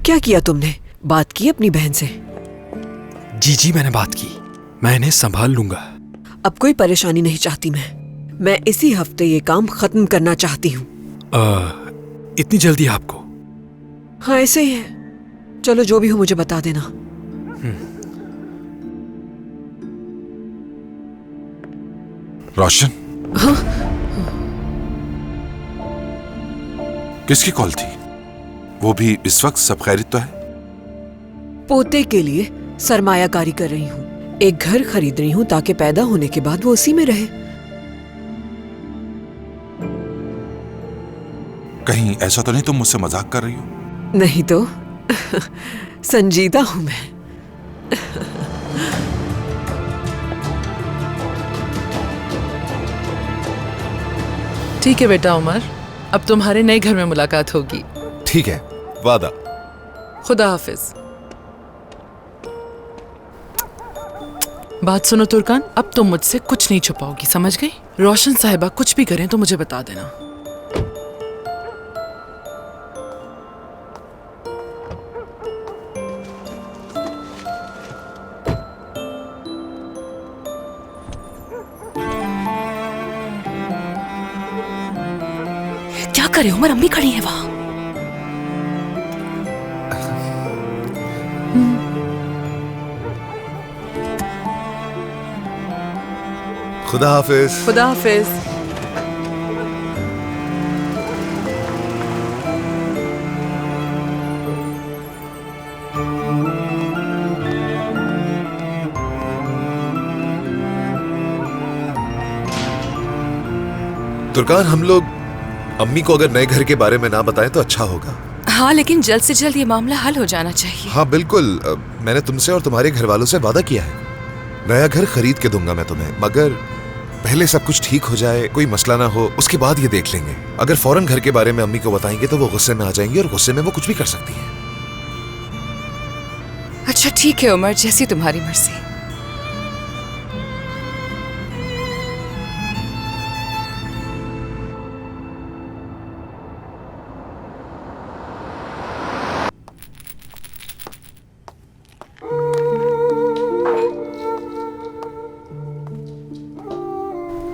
क्या किया तुमने? बात की अपनी बहन से? जी मैंने बात की, मैं इन्हें संभाल लूंगा। अब कोई परेशानी नहीं चाहती मैं इसी हफ्ते ये काम खत्म करना चाहती हूँ। इतनी जल्दी आपको? हाँ ऐसे ही है। चलो जो भी हो मुझे बता देना। रोशन, हाँ? किसकी कॉल थी? वो भी इस वक्त? सब खैरियत तो है? पोते के लिए सरमायाकारी कर रही हूँ। एक घर खरीद रही हूँ ताकि पैदा होने के बाद वो उसी में रहे। कहीं ऐसा तो नहीं तुम मुझसे मजाक कर रही हो? नहीं तो संजीदा हूं मैं। ठीक है बेटा उमर, अब तुम्हारे नए घर में मुलाकात होगी। ठीक है, वादा। खुदा हाफिज। बात सुनो तुर्कान, अब तुम मुझसे कुछ नहीं छुपाओगी, समझ गई? रोशन साहिबा कुछ भी करें तो मुझे बता देना। क्या करे उमर, अम्मी खड़ी है वहां। खुदा हाफिज। खुदा हाफिज। तुर्कान, हम लोग अम्मी को अगर नए घर के बारे में ना बताएं तो अच्छा होगा। हाँ लेकिन जल्द से जल्द ये मामला हल हो जाना चाहिए। हाँ बिल्कुल, मैंने तुमसे और तुम्हारे घर वालों से वादा किया है। नया घर खरीद के दूंगा मैं तुम्हें, मगर पहले सब कुछ ठीक हो जाए, कोई मसला ना हो, उसके बाद ये देख लेंगे। अगर फौरन घर के बारे में अम्मी को बताएंगे तो वो गुस्से में आ जाएंगी, और गुस्से में वो कुछ भी कर सकती है। अच्छा ठीक है उमर, जैसी तुम्हारी मर्जी।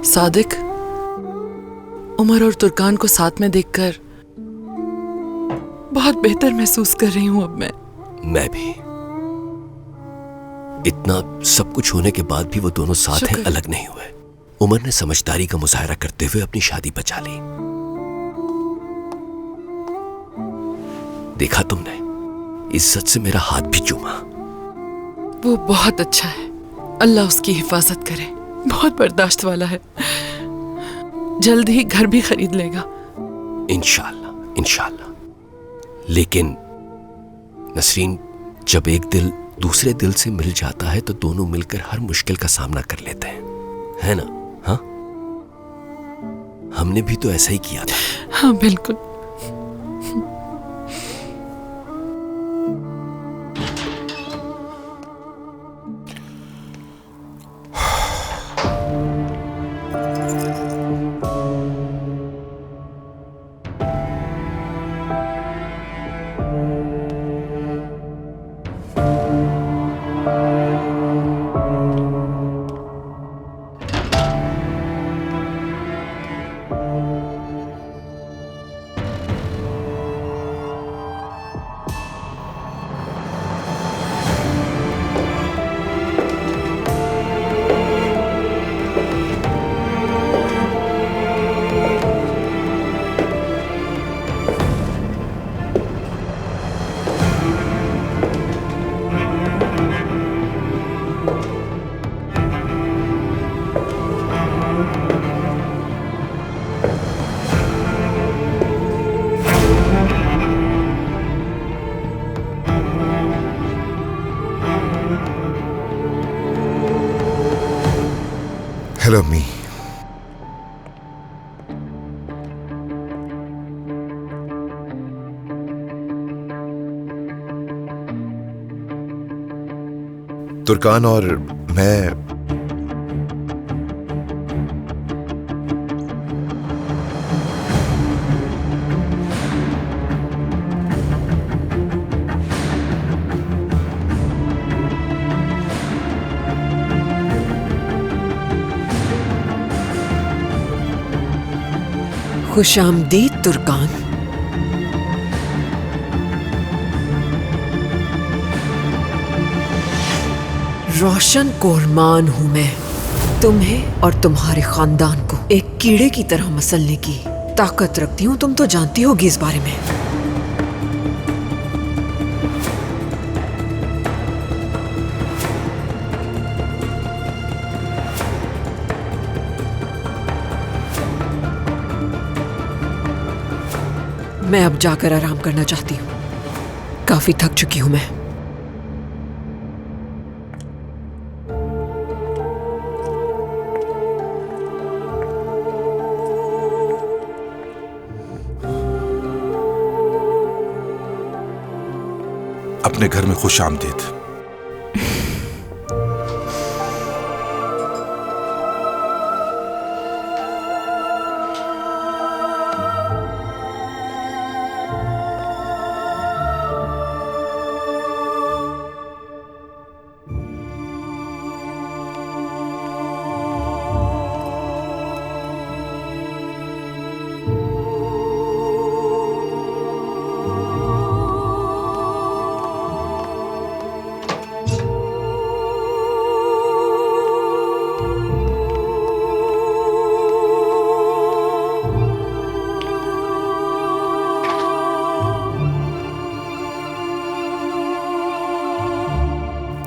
सादिक, उमर और तुर्कान को साथ में देखकर बहुत बेहतर महसूस कर रही हूं अब मैं भी। इतना सब कुछ होने के बाद भी वो दोनों साथ हैं, अलग नहीं हुए। उमर ने समझदारी का मुजाहरा करते हुए अपनी शादी बचा ली। देखा तुमने, इज्जत से मेरा हाथ भी चूमा। वो बहुत अच्छा है, अल्लाह उसकी हिफाजत करे। बहुत बर्दाश्त वाला है, जल्द ही घर भी खरीद लेगा। इंशाल्लाह इंशाल्लाह। लेकिन नसरीन, जब एक दिल दूसरे दिल से मिल जाता है तो दोनों मिलकर हर मुश्किल का सामना कर लेते हैं, है ना? हाँ, हमने भी तो ऐसा ही किया था। हाँ बिल्कुल। हेलो अम्मी। तुर्कान और मैं खुशामदीद तुर्कान। रोशन कोरमान हूं मैं, तुम्हें और तुम्हारे खानदान को एक कीड़े की तरह मसलने की ताकत रखती हूँ। तुम तो जानती होगी इस बारे में। मैं अब जाकर आराम करना चाहती हूँ, काफी थक चुकी हूँ मैं। अपने घर में खुश आमदीद।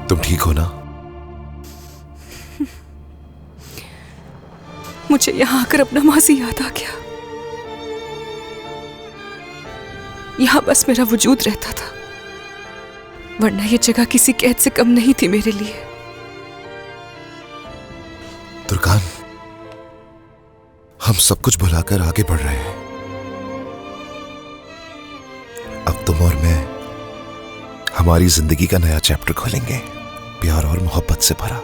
तुम ठीक हो ना? मुझे यहाँ आकर अपना माजी याद आ गया। यहाँ बस मेरा वजूद रहता था, वरना ये जगह किसी कैद से कम नहीं थी मेरे लिए। तुर्कान, हम सब कुछ भुलाकर आगे बढ़ रहे हैं। अब तुम और मैं हमारी जिंदगी का नया चैप्टर खोलेंगे, प्यार और मोहब्बत से भरा।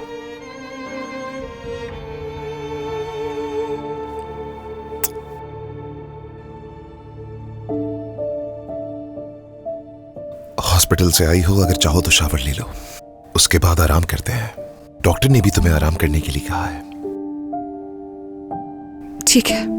हॉस्पिटल से आई हो, अगर चाहो तो शावर ले लो, उसके बाद आराम करते हैं। डॉक्टर ने भी तुम्हें आराम करने के लिए कहा है। ठीक है।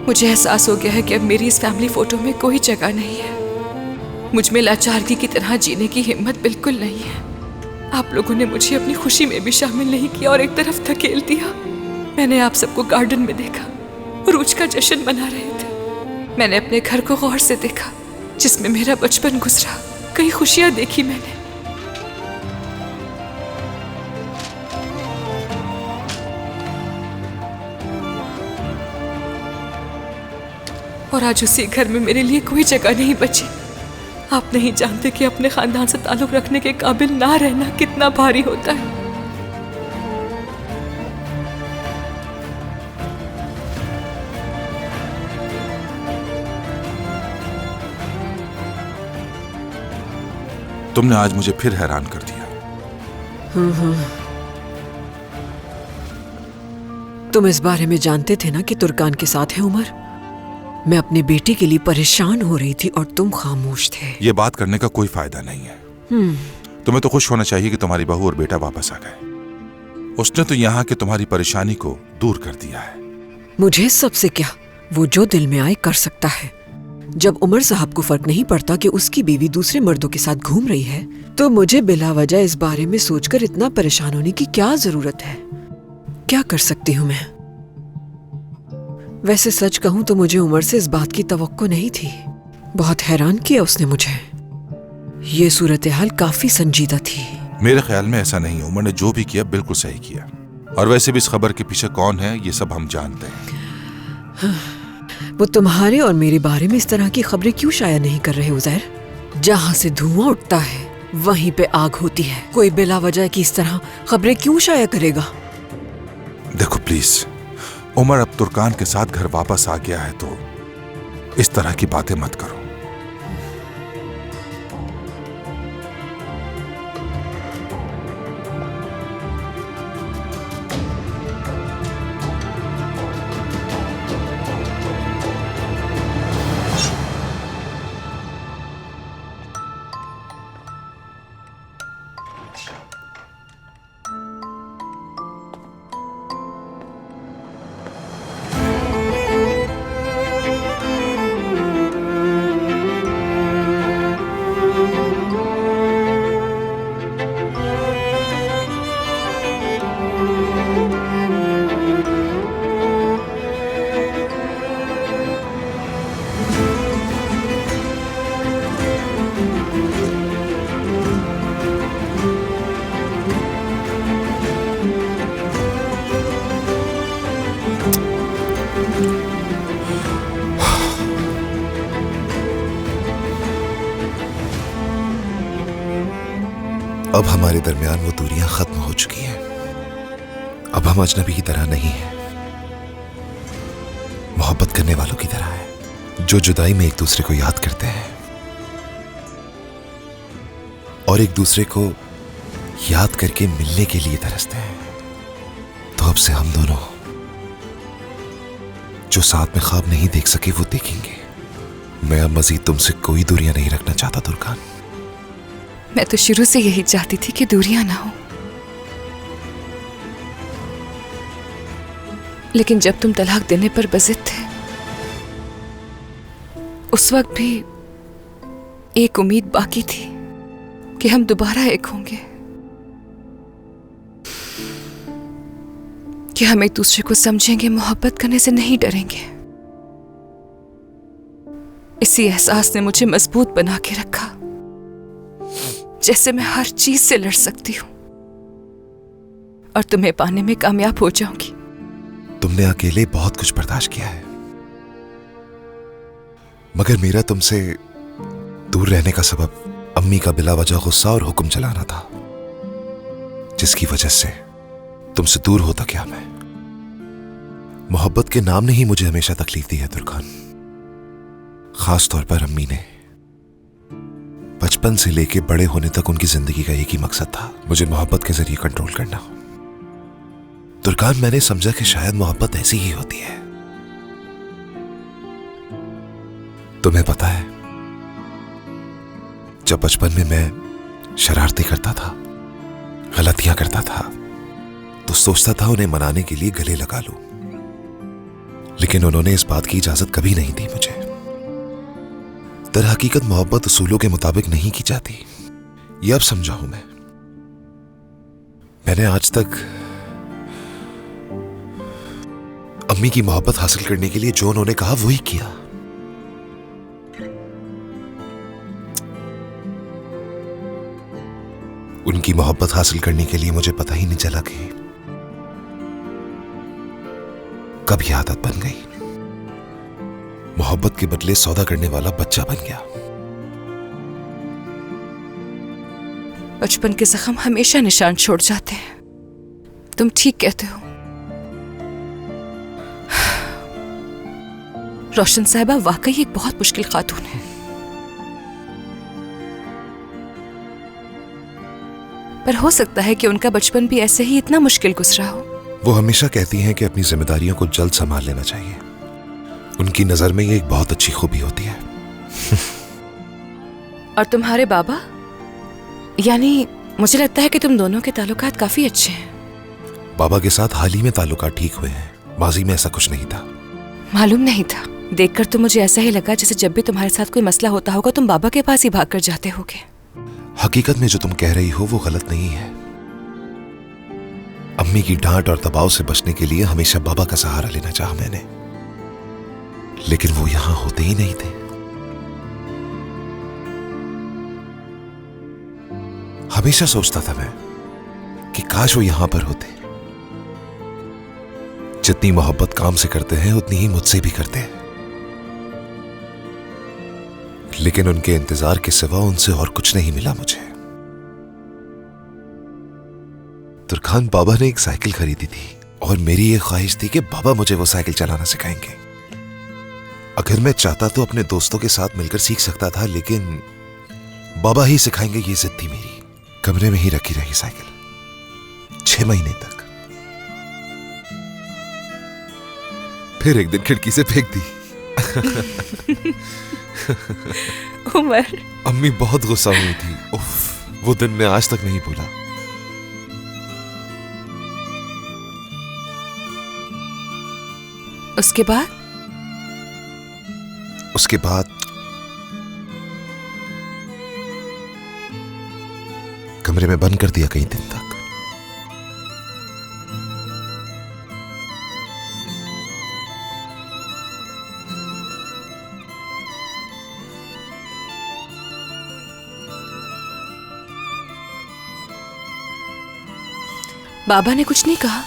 मुझे एहसास हो गया है कि अब मेरी इस फैमिली फोटो में कोई जगह नहीं है। मुझ में लाचारगी की तरह जीने की हिम्मत बिल्कुल नहीं है। आप लोगों ने मुझे अपनी खुशी में भी शामिल नहीं किया और एक तरफ धकेल दिया। मैंने आप सबको गार्डन में देखा, रूज का जश्न मना रहे थे। मैंने अपने घर को गौर से देखा, जिसमें मेरा बचपन गुजरा। कई खुशियां देखी मैंने। और आज उसी घर में मेरे लिए कोई जगह नहीं बची। आप नहीं जानते कि अपने खानदान से ताल्लुक रखने के काबिल ना रहना कितना भारी होता है। तुमने आज मुझे फिर हैरान कर दिया। तुम इस बारे में जानते थे ना कि तुर्कान के साथ है उमर। मैं अपने बेटे के लिए परेशान हो रही थी और तुम खामोश थे। ये बात करने का कोई फायदा नहीं है। तुम्हें तो खुश होना चाहिए कि तुम्हारी बहू और बेटा वापस आ गए। उसने तो यहाँ के तुम्हारी परेशानी को दूर कर दिया है। मुझे सबसे क्या, वो जो दिल में आए कर सकता है। जब उमर साहब को फर्क नहीं पड़ता कि उसकी बीवी दूसरे मर्दों के साथ घूम रही है, तो मुझे बिला वजह इस बारे में सोचकर इतना परेशान होने की क्या जरूरत है। क्या कर सकती हूँ मैं? वैसे सच कहूं तो मुझे उमर से इस बात की तवक्को नहीं थी। बहुत हैरान किया उसने मुझे। ये सूरत हाल काफी संजीदा थी। मेरे ख्याल में ऐसा नहीं है। उमर ने जो भी किया बिल्कुल सही किया। और वैसे भी इस खबर के पीछे कौन है ये सब हम जानते हैं। वो तुम्हारे और मेरे बारे में इस तरह की खबरें क्यों शाया नहीं कर रहे उज़ैर? जहाँ से धुआं उठता है वहीं पे आग होती है। कोई बिला वजह की इस तरह खबरें क्यों शाया करेगा? देखो प्लीज, उमर अब तुर्कान के साथ घर वापस आ गया है तो इस तरह की बातें मत करो। अब हमारे दरमियान वो दूरियां खत्म हो चुकी हैं। अब हम अजनबी की तरह नहीं हैं, मोहब्बत करने वालों की तरह है, जो जुदाई में एक दूसरे को याद करते हैं और एक दूसरे को याद करके मिलने के लिए तरसते हैं। तो अब से हम दोनों जो साथ में ख्वाब नहीं देख सके वो देखेंगे। मैं अब मजीद तुमसे कोई दूरियां नहीं रखना चाहता तुर्कान। मैं तो शुरू से यही चाहती थी कि दूरियां ना हो, लेकिन जब तुम तलाक देने पर बज़िद थे उस वक्त भी एक उम्मीद बाकी थी कि हम दोबारा एक होंगे, कि हम एक दूसरे को समझेंगे, मोहब्बत करने से नहीं डरेंगे। इसी एहसास ने मुझे मजबूत बना के रखा, जैसे मैं हर चीज से लड़ सकती हूं और तुम्हें पाने में कामयाब हो जाऊंगी। तुमने अकेले बहुत कुछ बर्दाश्त किया है, मगर मेरा तुमसे दूर रहने का सबब अम्मी का बिला वजह गुस्सा और हुक्म चलाना था, जिसकी वजह से तुमसे दूर होता क्या मैं। मोहब्बत के नाम ने ही मुझे हमेशा तकलीफ दी है तुर्कान। खास तौर पर अम्मी ने। बचपन से लेके बड़े होने तक उनकी जिंदगी का एक ही मकसद था, मुझे मोहब्बत के जरिए कंट्रोल करना। तुर्कान, मैंने समझा कि शायद मोहब्बत ऐसी ही होती है। तुम्हें पता है, जब बचपन में मैं शरारती करता था, गलतियां करता था, तो सोचता था उन्हें मनाने के लिए गले लगा लूं, लेकिन उन्होंने इस बात की इजाजत कभी नहीं दी मुझे। दर हकीकत मोहब्बत उसूलों के मुताबिक नहीं की जाती, ये अब समझा हूं मैं। मैंने आज तक अम्मी की मोहब्बत हासिल करने के लिए जो उन्होंने कहा वही किया। उनकी मोहब्बत हासिल करने के लिए मुझे पता ही नहीं चला कि कब ये आदत बन गई। मोहब्बत के बदले सौदा करने वाला बच्चा बन गया। बचपन के जख्म हमेशा निशान छोड़ जाते हैं, तुम ठीक कहते हो। रोशन साहिबा वाकई एक बहुत मुश्किल खातून है, पर हो सकता है कि उनका बचपन भी ऐसे ही इतना मुश्किल गुजरा हो। वो हमेशा कहती हैं कि अपनी जिम्मेदारियों को जल्द संभाल लेना चाहिए। उनकी नजर में ये एक बहुत अच्छी खूबी होती है। और तुम्हारे बाबा, यानी मुझे लगता है कि तुम दोनों के ताल्लुकात काफी अच्छे हैं। बाबा के साथ हाल ही में ताल्लुकात ठीक हुए हैं, माजी में ऐसा कुछ नहीं था। मालूम नहीं था, देखकर तो मुझे ऐसा ही लगा जैसे जब भी तुम्हारे साथ कोई मसला होता होगा तुम बाबा के पास ही भागकर जाते होगे। हकीकत में जो तुम कह रही हो वो गलत नहीं है। अम्मी की डांट और दबाव से बचने के लिए हमेशा बाबा का सहारा लेना चाहा मैंने, लेकिन वो यहां होते ही नहीं थे। हमेशा सोचता था मैं कि काश वो यहां पर होते। जितनी मोहब्बत काम से करते हैं उतनी ही मुझसे भी करते हैं, लेकिन उनके इंतजार के सिवा उनसे और कुछ नहीं मिला मुझे। तुर्खान बाबा ने एक साइकिल खरीदी थी और मेरी ये ख्वाहिश थी कि बाबा मुझे वो साइकिल चलाना सिखाएंगे। अगर मैं चाहता तो अपने दोस्तों के साथ मिलकर सीख सकता था, लेकिन बाबा ही सिखाएंगे ये जिद थी मेरी। कमरे में ही रखी रही साइकिल 6 महीने तक। फिर एक दिन खिड़की से फेंक दी। उमर, अम्मी बहुत गुस्सा हुई थी। उफ, वो दिन मैं आज तक नहीं भूला। उसके बाद कमरे में बंद कर दिया कई दिन तक। बाबा ने कुछ नहीं कहा?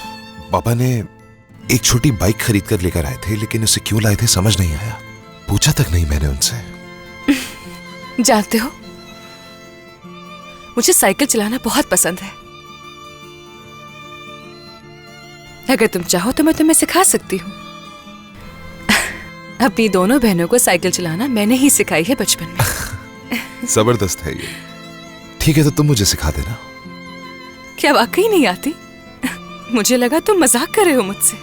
बाबा ने एक छोटी बाइक खरीद कर लेकर आए थे, लेकिन उसे क्यों लाए थे समझ नहीं आया। पूछा तक नहीं मैंने उनसे। जानते हो, मुझे साइकिल चलाना बहुत पसंद है। अगर तुम चाहो तो मैं तुम्हें सिखा सकती हूँ। अपनी दोनों बहनों को साइकिल चलाना मैंने ही सिखाई है बचपन में। जबरदस्त है ये। ठीक है, तो तुम मुझे सिखा देना। क्या वाकई नहीं आती? मुझे लगा तुम मजाक कर रहे हो मुझसे।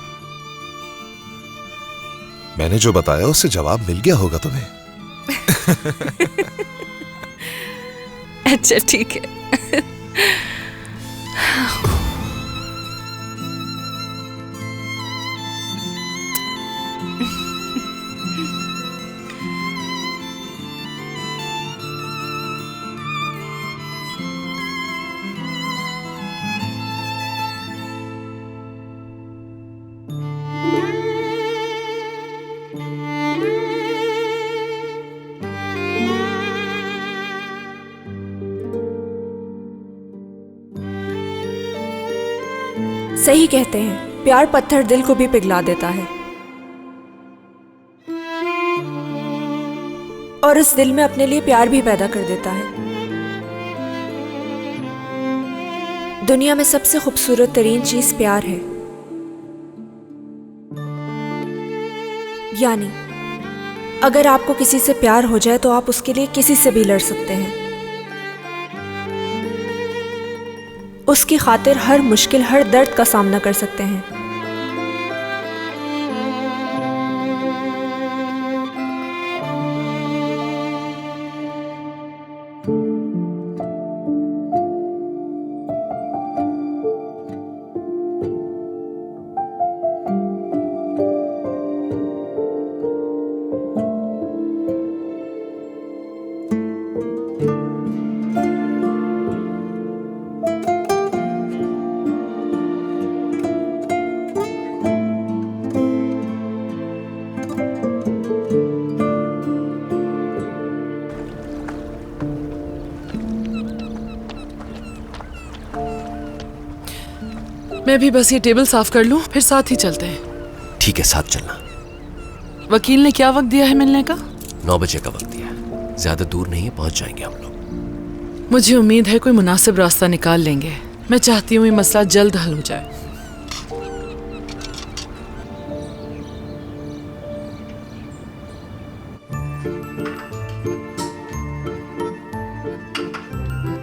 मैंने जो बताया उससे जवाब मिल गया होगा तुम्हें। अच्छा ठीक है। सही कहते हैं, प्यार पत्थर दिल को भी पिघला देता है और उस दिल में अपने लिए प्यार भी पैदा कर देता है। दुनिया में सबसे खूबसूरत तरीन चीज प्यार है। यानी अगर आपको किसी से प्यार हो जाए तो आप उसके लिए किसी से भी लड़ सकते हैं। उसकी खातिर हर मुश्किल, हर दर्द का सामना कर सकते हैं। मैं भी बस ये टेबल साफ कर लूं, फिर साथ ही चलते हैं। ठीक है, साथ चलना। वकील ने क्या वक्त दिया है मिलने का? 9 बजे का वक्त दिया है। ज्यादा दूर नहीं है, पहुंच जाएंगे हम लोग। मुझे उम्मीद है कोई मुनासिब रास्ता निकाल लेंगे। मैं चाहती हूँ ये मसला जल्द हल हो जाए।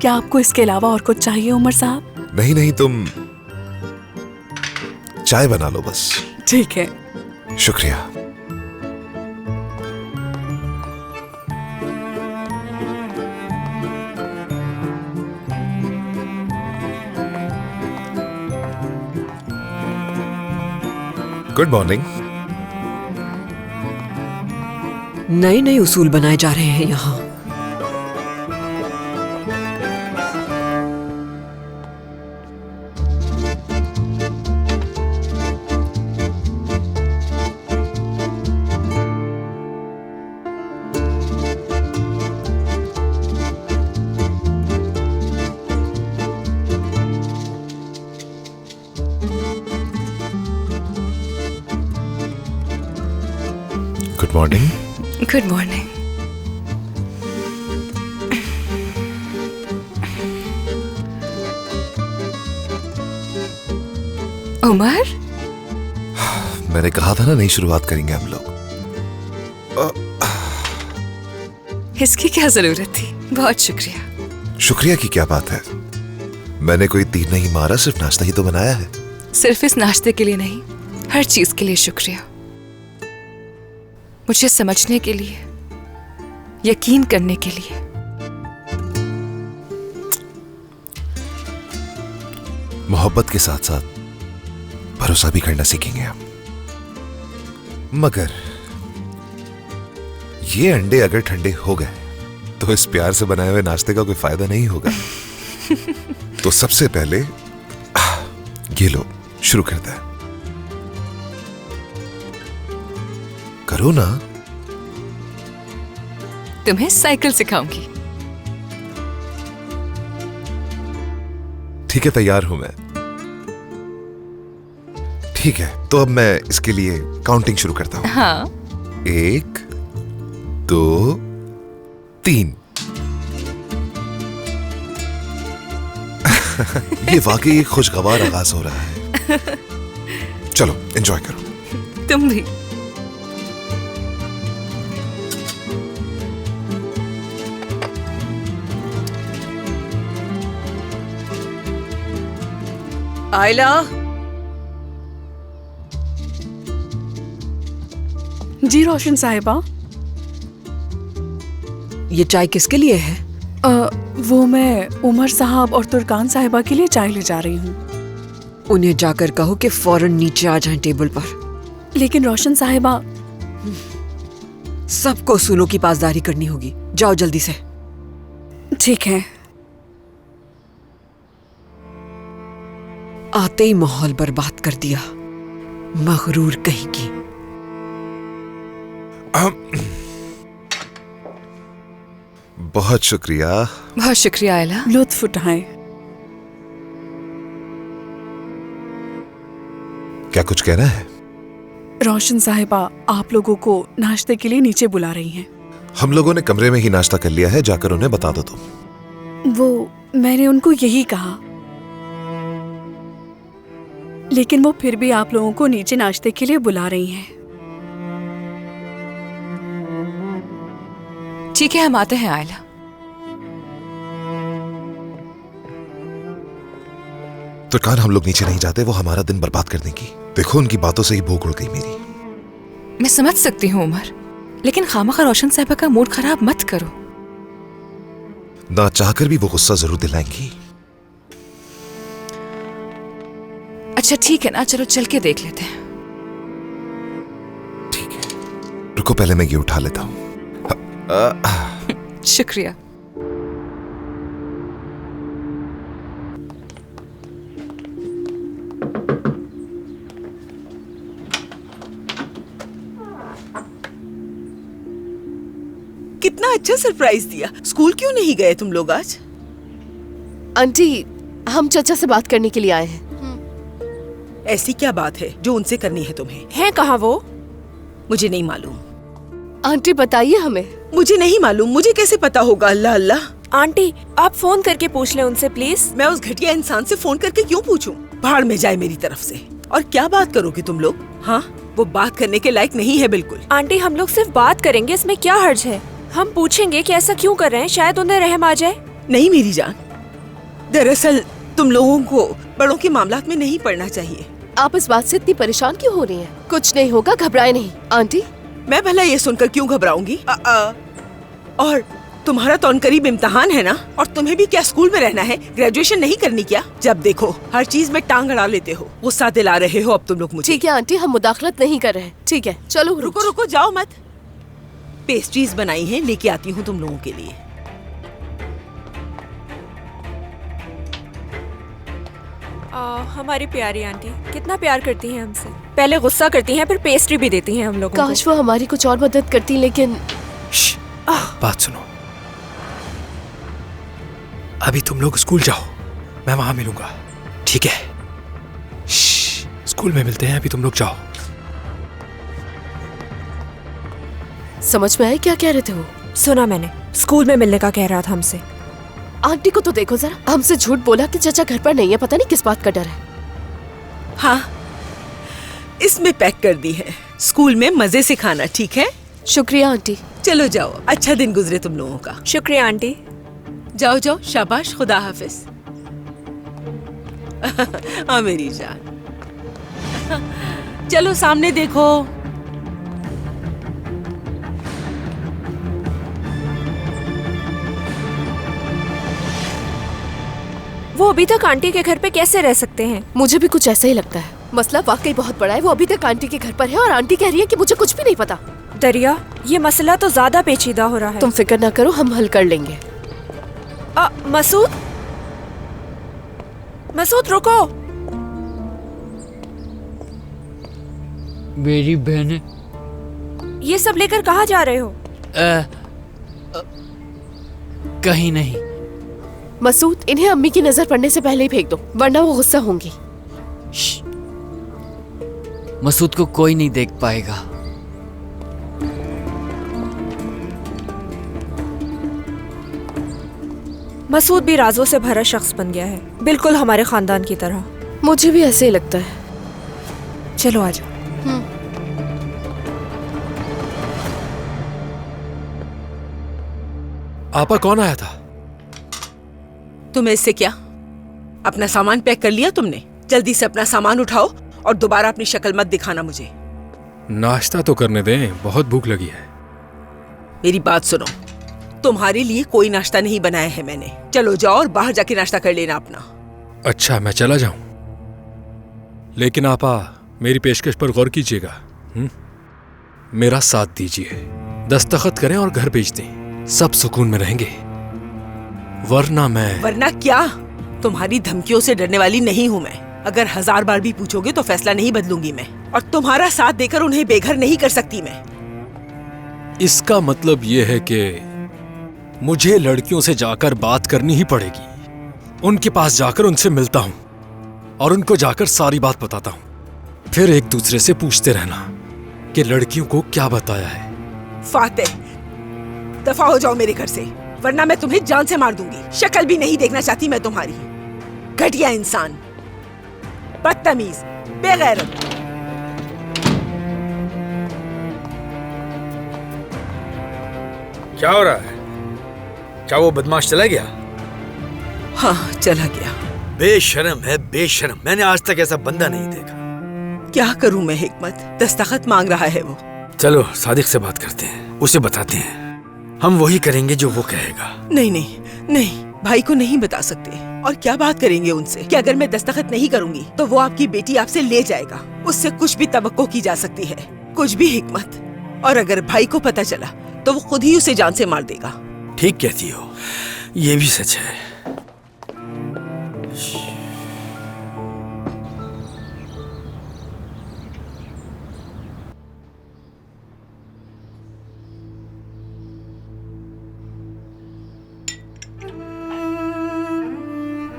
क्या आपको इसके अलावा और कुछ चाहिए उमर साहब? नहीं नहीं, तुम चाय बना लो बस। ठीक है। शुक्रिया। Good morning. नए नए उसूल बनाए जा रहे हैं यहाँ। Good morning. Good morning. Umar, मैंने कहा था ना नई शुरुआत करेंगे हम लोग। इसकी क्या जरूरत थी? बहुत शुक्रिया। शुक्रिया की क्या बात है? मैंने कोई तीर नहीं मारा, सिर्फ नाश्ता ही तो बनाया है। सिर्फ इस नाश्ते के लिए नहीं, हर चीज के लिए शुक्रिया। मुझे समझने के लिए, यकीन करने के लिए। मोहब्बत के साथ साथ भरोसा भी करना सीखेंगे हम। मगर ये अंडे अगर ठंडे हो गए तो इस प्यार से बनाए हुए नाश्ते का कोई फायदा नहीं होगा। तो सबसे पहले ये लो, शुरू करता है। करो ना। तुम्हें साइकिल सिखाऊंगी। ठीक है, तैयार हूं मैं। ठीक है, तो अब मैं इसके लिए काउंटिंग शुरू करता हूं। हाँ। 1 2 3। ये वाकई एक खुशगवार आगाज हो रहा है। चलो एंजॉय करो। तुम भी। आयला, जी रोशन साहिबा। ये चाय किसके लिए है? वो मैं उमर साहब और तुर्कान साहिबा के लिए चाय ले जा रही हूँ। उन्हें जाकर कहो कि फौरन नीचे आ जाएं टेबल पर। लेकिन रोशन साहिबा। सबको सूलों की पासदारी करनी होगी। जाओ जल्दी से। ठीक है। आते ही माहौल बर्बाद कर दिया, मगरूर कहीं की। बहुत शुक्रिया। बहुत शुक्रिया आयला। लुत्फ उठाएं। क्या कुछ कहना है? रोशन साहिबा आप लोगों को नाश्ते के लिए नीचे बुला रही हैं। हम लोगों ने कमरे में ही नाश्ता कर लिया है, जाकर उन्हें बता दो तुम। वो मैंने उनको यही कहा, लेकिन वो फिर भी आप लोगों को नीचे नाश्ते के लिए बुला रही हैं। ठीक है, हम आते हैं आयला। तुर्कान, हम लोग नीचे नहीं जाते, वो हमारा दिन बर्बाद कर देंगी। देखो उनकी बातों से ही भूख उड़ गई मेरी। मैं समझ सकती हूँ उमर, लेकिन खामखा रोशन साहिबा का मूड खराब मत करो। ना चाहकर भी वो गुस्सा जरूर दिलाएंगी। अच्छा ठीक है ना, चलो चल के देख लेते हैं। ठीक है, रुको पहले मैं ये उठा लेता हूँ। शुक्रिया। कितना अच्छा सरप्राइज दिया। स्कूल क्यों नहीं गए तुम लोग आज? आंटी, हम चचा से बात करने के लिए आए हैं। ऐसी क्या बात है जो उनसे करनी है तुम्हें? है कहाँ वो? मुझे नहीं मालूम। आंटी बताइए हमें। मुझे नहीं मालूम, मुझे कैसे पता होगा? अल्लाह अल्लाह। आंटी आप फोन करके पूछ लें उनसे प्लीज। मैं उस घटिया इंसान से फोन करके क्यों पूछूं? भाड़ में जाए मेरी तरफ से। और क्या बात करोगे तुम लोग? हाँ, वो बात करने के लायक नहीं है बिल्कुल। आंटी हम लोग सिर्फ बात करेंगे, इसमें क्या हर्ज है? हम पूछेंगे कि ऐसा क्यों कर रहे हैं, शायद उन्हें रहम आ जाए। नहीं मेरी जान, दरअसल तुम लोगों को बड़ों के मामलात में नहीं पड़ना चाहिए। आप इस बात से इतनी परेशान क्यों हो रही हैं? कुछ नहीं होगा, घबराए नहीं। आंटी, मैं भला ये सुनकर क्यों घबराऊंगी? और तुम्हारा तो अनकरीब इम्तिहान है ना, और तुम्हें भी क्या स्कूल में रहना है? ग्रेजुएशन नहीं करनी क्या? जब देखो हर चीज में टांग अड़ा लेते हो। गुस्सा दिला रहे हो अब तुम लोग मुझे। ठीक है आंटी, हम मुदाखलत नहीं कर रहे हैं। ठीक है चलो। रुको रुको, जाओ मत। पेस्ट्रीज बनाई हैं, लेके आती हूँ तुम लोगों के लिए। हमारी प्यारी आंटी कितना प्यार करती हैं हमसे। पहले गुस्सा करती हैं, फिर पेस्ट्री भी देती हैं हम लोगों को। काश वो हमारी कुछ और मदद करती, लेकिन बात सुनो, अभी तुम लोग स्कूल जाओ, मैं वहां मिलूंगा, ठीक है? स्कूल में मिलते हैं, अभी तुम लोग जाओ। समझ में आया क्या कह रहे थे वो? सुना मैंने, स्कूल में मिलने का कह रहा था हमसे। आंटी को तो देखो जरा, हमसे झूठ बोला कि चाचा घर पर नहीं है, पता नहीं किस बात का डर है। हाँ, इसमें पैक कर दी है। स्कूल में मजे से खाना, ठीक है? शुक्रिया आंटी। चलो जाओ, अच्छा दिन गुजरे तुम लोगों का। शुक्रिया आंटी। जाओ जाओ, शाबाश, खुदा हाफिज। हाँ मेरी जान। चलो सामने देखो। वो अभी तक आंटी के घर पे कैसे रह सकते हैं? मुझे भी कुछ ऐसा ही लगता है। मसला वाकई बहुत बड़ा है। वो अभी तक आंटी के घर पर है और आंटी कह रही है कि मुझे कुछ भी नहीं पता। दरिया, ये मसला तो ज्यादा पेचीदा हो रहा है। तुम फिक्र ना करो, हम हल कर लेंगे। मसूद, मसूद रुको। मेरी बहन, ये सब लेकर कहाँ जा रहे हो? कहीं नहीं। मसूद, इन्हें अम्मी की नजर पड़ने से पहले ही फेंक दो, वरना वो गुस्सा होंगी। मसूद को कोई नहीं देख पाएगा। मसूद भी राजों से भरा शख्स बन गया है, बिल्कुल हमारे खानदान की तरह। मुझे भी ऐसे ही लगता है। चलो आजा। आपा कौन आया था? तुम्हें इससे क्या? अपना सामान पैक कर लिया तुमने? जल्दी से अपना सामान उठाओ और दोबारा अपनी शक्ल मत दिखाना मुझे। नाश्ता तो करने दें, बहुत भूख लगी है। मेरी बात सुनो, तुम्हारे लिए कोई नाश्ता नहीं बनाया है मैंने। चलो जाओ और बाहर जाके नाश्ता कर लेना अपना। अच्छा, मैं चला जाऊं? लेकिन आपा, मेरी पेशकश पर गौर कीजिएगा। मेरा साथ दीजिए, दस्तखत करें और घर भेज दें। सब सुकून में रहेंगे। वरना क्या? तुम्हारी धमकियों से डरने वाली नहीं हूँ मैं। अगर 1000 बार भी पूछोगे तो फैसला नहीं बदलूंगी मैं, और तुम्हारा साथ देकर उन्हें बेघर नहीं कर सकती मैं। इसका मतलब यह है कि मुझे लड़कियों से जाकर बात करनी ही पड़ेगी। उनके पास जाकर उनसे मिलता हूं और उनको जाकर सारी बात बताता हूं। फिर एक दूसरे से पूछते रहना कि लड़कियों को क्या बताया है। फातेह, दफा हो जाओ मेरे घर से, वरना मैं तुम्हें जान से मार दूंगी। शक्ल भी नहीं देखना चाहती मैं तुम्हारी। घटिया इंसान, बदतमीज, बेगैरत। क्या हो रहा है? क्या वो बदमाश चला गया? हाँ, चला गया। बेशर्म है, बेशर्म। मैंने आज तक ऐसा बंदा नहीं देखा। क्या करूं मैं हिकमत? दस्तखत मांग रहा है वो। चलो सादिक से बात करते हैं, उसे बताते हैं। हम वही करेंगे जो वो कहेगा। नहीं नहीं नहीं, भाई को नहीं बता सकते। और क्या बात करेंगे उनसे कि अगर मैं दस्तखत नहीं करूंगी तो वो आपकी बेटी आपसे ले जाएगा। उससे कुछ भी तवक्को की जा सकती है, कुछ भी हिकमत। और अगर भाई को पता चला तो वो खुद ही उसे जान से मार देगा। ठीक कहती हो, ये भी सच है।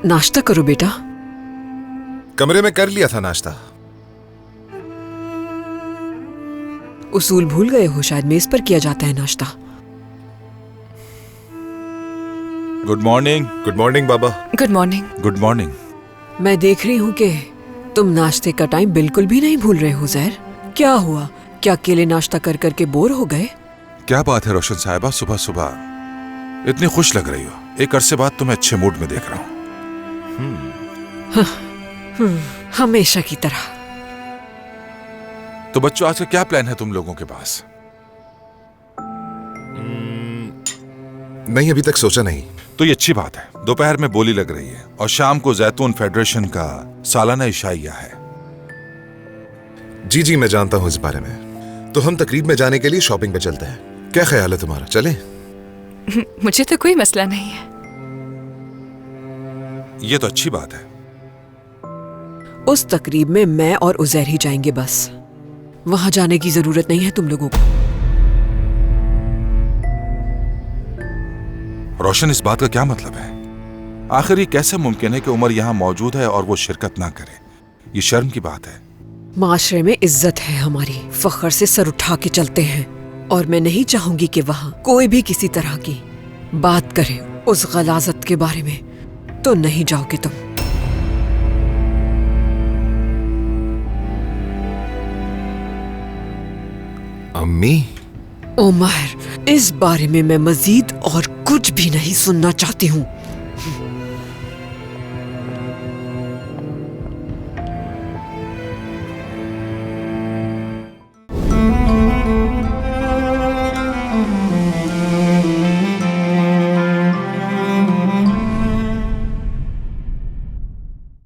नाश्ता करो बेटा। कमरे में कर लिया था नाश्ता। उसूल भूल गए हो शायद, मेज पर किया जाता है नाश्ता। Good morning. गुड मॉर्निंग बाबा। Good morning. Good morning. मैं देख रही हूँ कि तुम नाश्ते का टाइम बिल्कुल भी नहीं भूल रहे हो ज़हर। क्या हुआ? क्या अकेले नाश्ता कर करके बोर हो गए? क्या बात है रोशन साहिबा, सुबह सुबह इतनी खुश लग रही हो। एक अरसे बाद तुम्हें अच्छे मूड में देख रहा हूँ। हमेशा की तरह। तो बच्चों, आज का क्या प्लान है तुम लोगों के पास? नहीं, अभी तक सोचा नहीं। तो ये अच्छी बात है। दोपहर में बोली लग रही है और शाम को जैतून फेडरेशन का सालाना इशाइया है। जी, मैं जानता हूँ इस बारे में। तो हम तकरीब में जाने के लिए शॉपिंग पे चलते हैं। क्या ख्याल है तुम्हारा? चलें? मुझे तो कोई मसला नहीं है। ये तो अच्छी बात है। उस तकरीब में मैं और उज़ैर ही जाएंगे बस। वहां जाने की जरूरत नहीं है तुम लोगों को। रोशन, इस बात का क्या मतलब है? आखिर ये कैसे मुमकिन है कि उमर यहाँ मौजूद है और वो शिरकत ना करे? ये शर्म की बात है। माशरे में इज्जत है हमारी, फख्र से सर उठा के चलते हैं। और मैं नहीं चाहूंगी कि वहां कोई भी किसी तरह की बात करे उस गलाजत के बारे में। तो नहीं जाओगे तुम। अम्मी? उमर, इस बारे में मैं मजीद और कुछ भी नहीं सुनना चाहती हूँ।